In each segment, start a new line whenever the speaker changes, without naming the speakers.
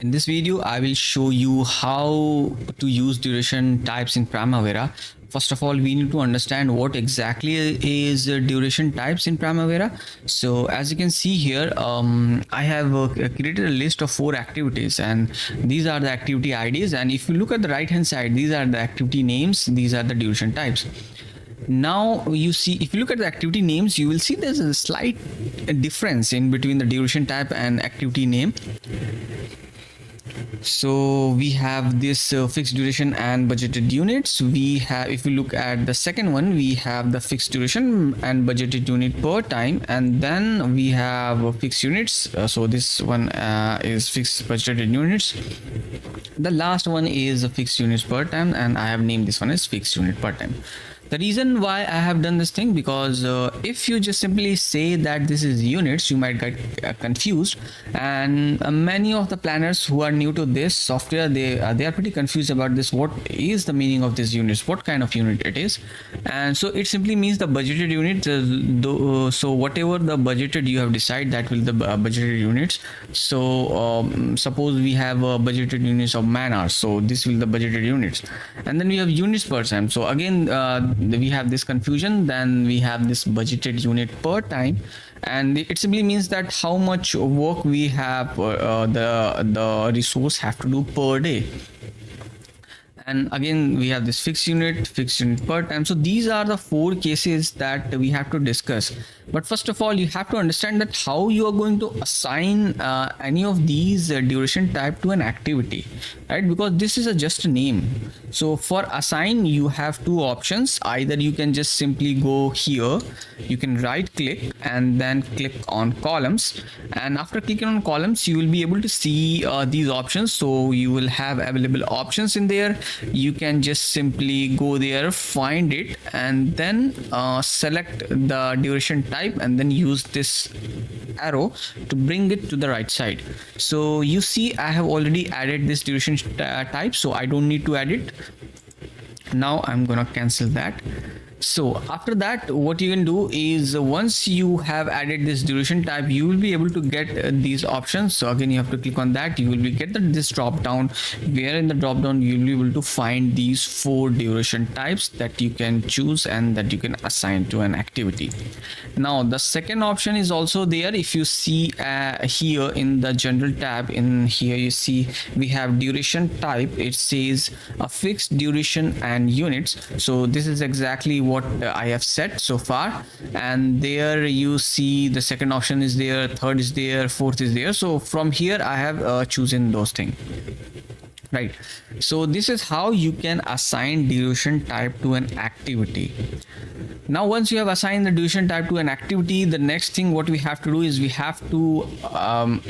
In this video, I will show you how to use duration types in Primavera. First of all, we need to understand what exactly is duration types in Primavera. So as you can see here, I have created a list of 4 activities, and these are the activity IDs. And if you look at the right hand side, these are the activity names, these are the duration types. Now you see, if you look at the activity names, you will see there's a slight difference in between the duration type and activity name. So we have this fixed duration and budgeted units. We have, if you look at the second one, we have the fixed duration and budgeted unit per time, and then we have fixed units. So this one is fixed budgeted units. The last one is fixed units per time, and I have named this one as fixed unit per time. The reason why I have done this thing, because if you just simply say that this is units, you might get confused, and many of the planners who are new to this software, they are pretty confused about this. What is the meaning of this units? What kind of unit it is? And so it simply means the budgeted unit. So whatever the budgeted you have decided, that will the budgeted units. So suppose we have budgeted units of man hours, so this will the budgeted units, and then we have units per time. So again, we have this confusion. Then we have this budgeted unit per time, and it simply means that how much work we have the resource have to do per day. And again, we have this fixed unit per time. So these are the 4 cases that we have to discuss. But first of all, you have to understand that how you are going to assign any of these duration type to an activity, right? Because this is just a name. So for assign, you have 2 options. Either you can just simply go here, you can right click and then click on columns, and after clicking on columns, you will be able to see these options. So you will have available options in there. You can just simply go there, find it, and then select the duration type, and then use this arrow to bring it to the right side. So you see, I have already added this duration type, so I don't need to add it. Now I'm gonna cancel that. So after that, what you can do is, once you have added this duration type, you will be able to get these options. So again, you have to click on that. You will be get this drop down, where in the drop down you will be able to find these 4 duration types that you can choose and that you can assign to an activity. Now the second option is also there. If you see here in the general tab, in here you see we have duration type. It says a fixed duration and units. So this is exactly what I have set so far, and there you see the second option is there, third is there, fourth is there. So from here I have chosen those things, right? So this is how you can assign duration type to an activity. Now once you have assigned the duration type to an activity, the next thing what we have to do is we have to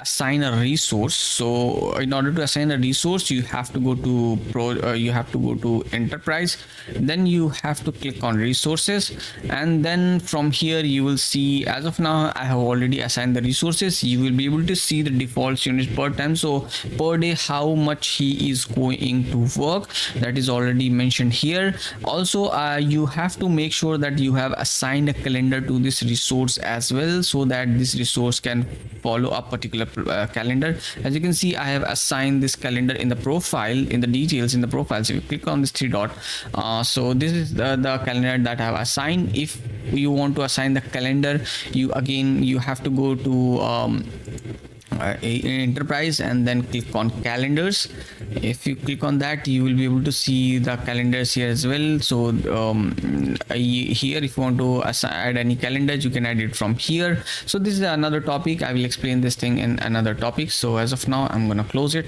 assign a resource. So in order to assign a resource, you have to go to enterprise, then you have to click on resources, and then from here you will see, as of now I have already assigned the resources. You will be able to see the default units per time. So per day, how much he is going to work, that is already mentioned here. Also you have to make sure that you have assigned a calendar to this resource as well, so that this resource can follow a particular calendar. As you can see, I have assigned this calendar in the profile, in the details in the profile. So you click on this 3 dot. So this is the calendar that I have assigned. If you want to assign the calendar, you have to go to enterprise and then click on calendars. If you click on that, you will be able to see the calendars here as well. So here, if you want to add any calendars, you can add it from here. So this is another topic. I will explain this thing in another topic. So as of now, I'm gonna close it.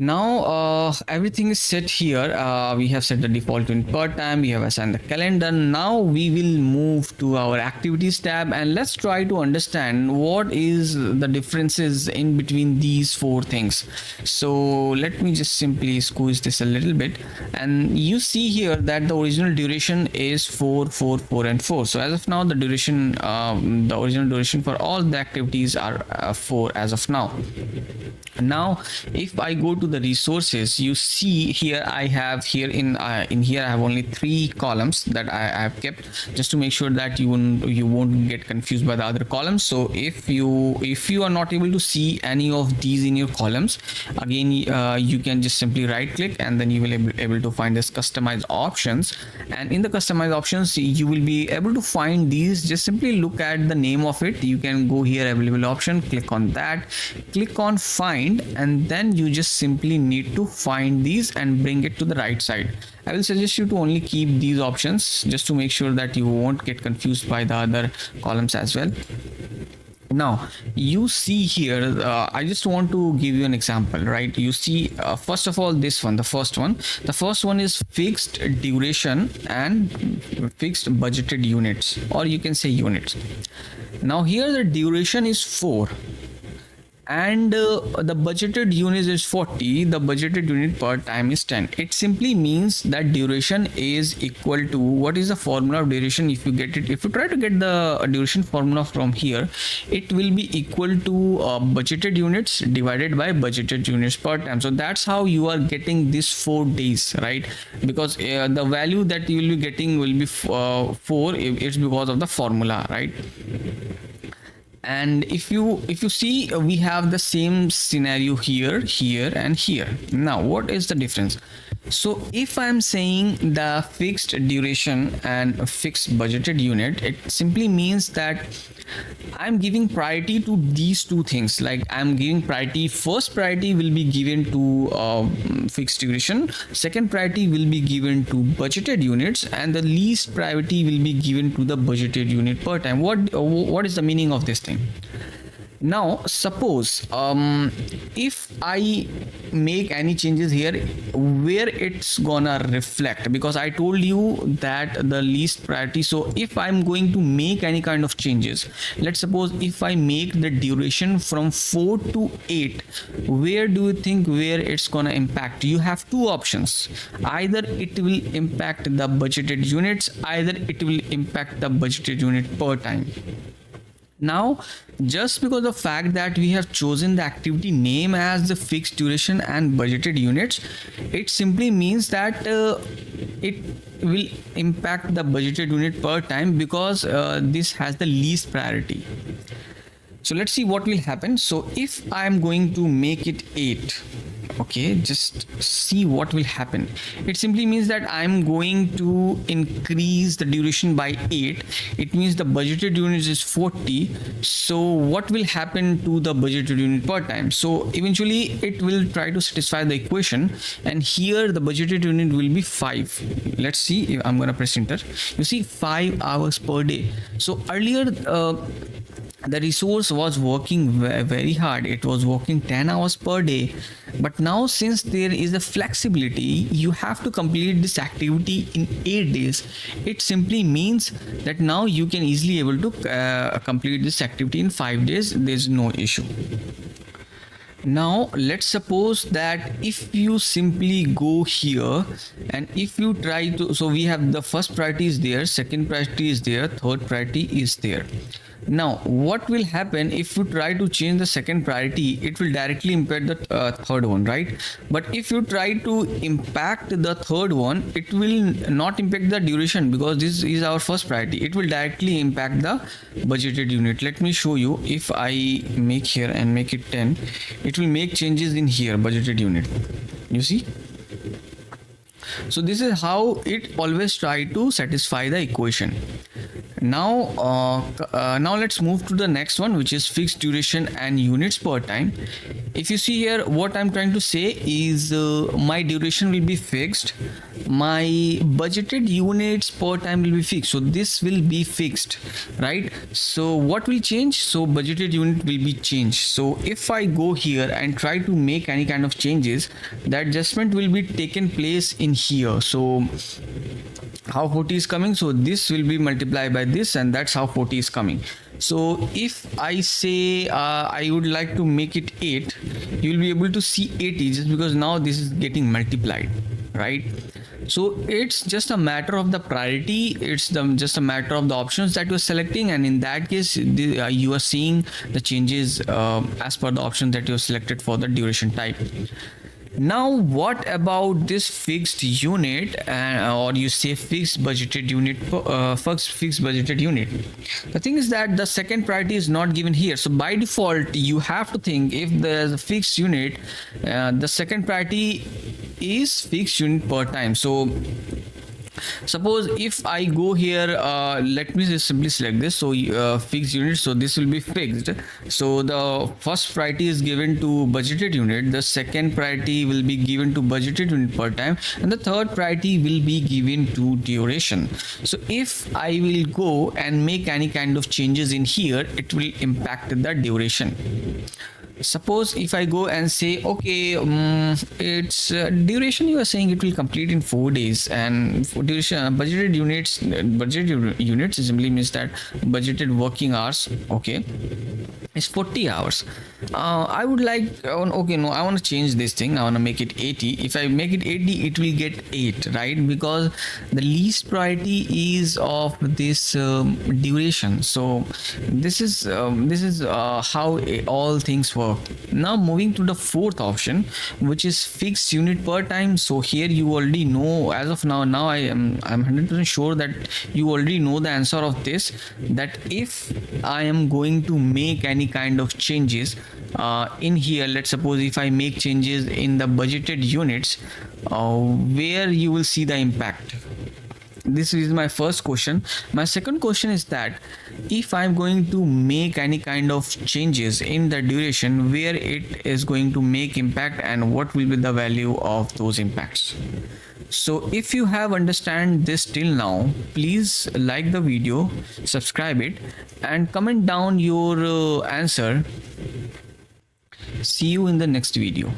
Now everything is set here. We have set the default unit per time, we have assigned the calendar. Now we will move to our activities tab, and let's try to understand what is the differences in between these 4 things. So let me just simply squeeze this a little bit, and you see here that the original duration is 4, 4, 4 and 4. So as of now, the duration, the original duration for all the activities are 4 as of now. Now if I go to the resources, you see here I have here in here I have only 3 columns that I have kept, just to make sure that you won't get confused by the other columns. So if you are not able to see any of these in your columns, again you can just simply right click, and then you will be able to find this customize options. And in the customize options, you will be able to find these. Just simply look at the name of it. You can go here, available option, click on that, click on find, and then you just simply need to find these and bring it to the right side. I will suggest you to only keep these options just to make sure that you won't get confused by the other columns as well. Now you see here, I just want to give you an example, right? You see, first of all, this one, the first one is fixed duration and fixed budgeted units, or you can say units. Now here the duration is 4 and the budgeted unit is 40, the budgeted unit per time is 10. It simply means that duration is equal to, what is the formula of duration? If you try to get the duration formula from here, it will be equal to budgeted units divided by budgeted units per time. So that's how you are getting this 4 days, right? Because the value that you will be getting will be 4. It's because of the formula, right? And if you see, we have the same scenario here, here, and here. Now what is the difference? So if I'm saying the fixed duration and fixed budgeted unit, it simply means that I'm giving priority to these two things. Like I'm giving priority, first priority will be given to fixed duration, second priority will be given to budgeted units, and the least priority will be given to the budgeted unit per time. What is the meaning of this thing? Now suppose if I make any changes here, where it's gonna reflect, because I told you that the least priority. So if I'm going to make any kind of changes, let's suppose if I make the duration from 4 to 8, where do you think where it's gonna impact? You have two options: either it will impact the budgeted units, either it will impact the budgeted unit per time. Now just because of the fact that we have chosen the activity name as the fixed duration and budgeted units, it simply means that it will impact the budgeted unit per time, because this has the least priority. So let's see what will happen. So if I am going to make it 8, okay, just see what will happen. It simply means that I'm going to increase the duration by 8. It means the budgeted unit is 40. So what will happen to the budgeted unit per time? So eventually it will try to satisfy the equation, and here the budgeted unit will be 5. Let's see if I'm going to press enter. You see, 5 hours per day. So earlier the resource was working very hard. It was working 10 hours per day, but now since there is a flexibility, you have to complete this activity in 8 days. It simply means that now you can easily able to complete this activity in 5 days. There's no issue. Now let's suppose that if you simply go here and if you try to, so we have the first priority is there, second priority is there, third priority is there. Now what will happen if you try to change the second priority? It will directly impact the third one, right? But if you try to impact the third one, it will not impact the duration, because this is our first priority. It will directly impact the budgeted unit. Let me show you. If I make here and make it 10, it will make changes in here, budgeted unit. You see? So this is how it always try to satisfy the equation. Now let's move to the next one, which is fixed duration and units per time. If you see here, what I'm trying to say is my duration will be fixed, my budgeted units per time will be fixed. So this will be fixed, right? So what will change? So budgeted unit will be changed. So if I go here and try to make any kind of changes, the adjustment will be taken place in here. So how 40 is coming, so this will be multiplied by this, and that's how 40 is coming. So if I say I would like to make it 8, you will be able to see 80, just because now this is getting multiplied, right? So it's just a matter of the priority. It's just a matter of the options that you're selecting, and in that case you are seeing the changes as per the option that you selected for the duration type. Now, what about this fixed unit, or you say fixed budgeted unit, first fixed budgeted unit? The thing is that the second priority is not given here. So by default, you have to think if there's a fixed unit, the second priority is fixed unit per time. So suppose if I go here, let me just simply select this. So fixed unit, so this will be fixed. So the first priority is given to budgeted unit, the second priority will be given to budgeted unit per time, and the third priority will be given to duration. So if I will go and make any kind of changes in here, it will impact the duration. Suppose if I go and say, okay, it's duration, you are saying it will complete in 4 days, and for duration, budgeted units simply means that budgeted working hours, okay, is 40 hours. I would like, okay, no, I want to change this thing. I want to make it 80. If I make it 80, it will get 8, right? Because the least priority is of this duration. So this is how all things work. Now moving to the fourth option, which is fixed unit per time. So here you already know, as of now, I'm 100% sure that you already know the answer of this, that if I am going to make any kind of changes in here, let's suppose if I make changes in the budgeted units, where you will see the impact. This is my first question. My second question is that if I'm going to make any kind of changes in the duration, where it is going to make impact and what will be the value of those impacts. So if you have understand this till now, please like the video, subscribe it, and comment down your answer. See you in the next video.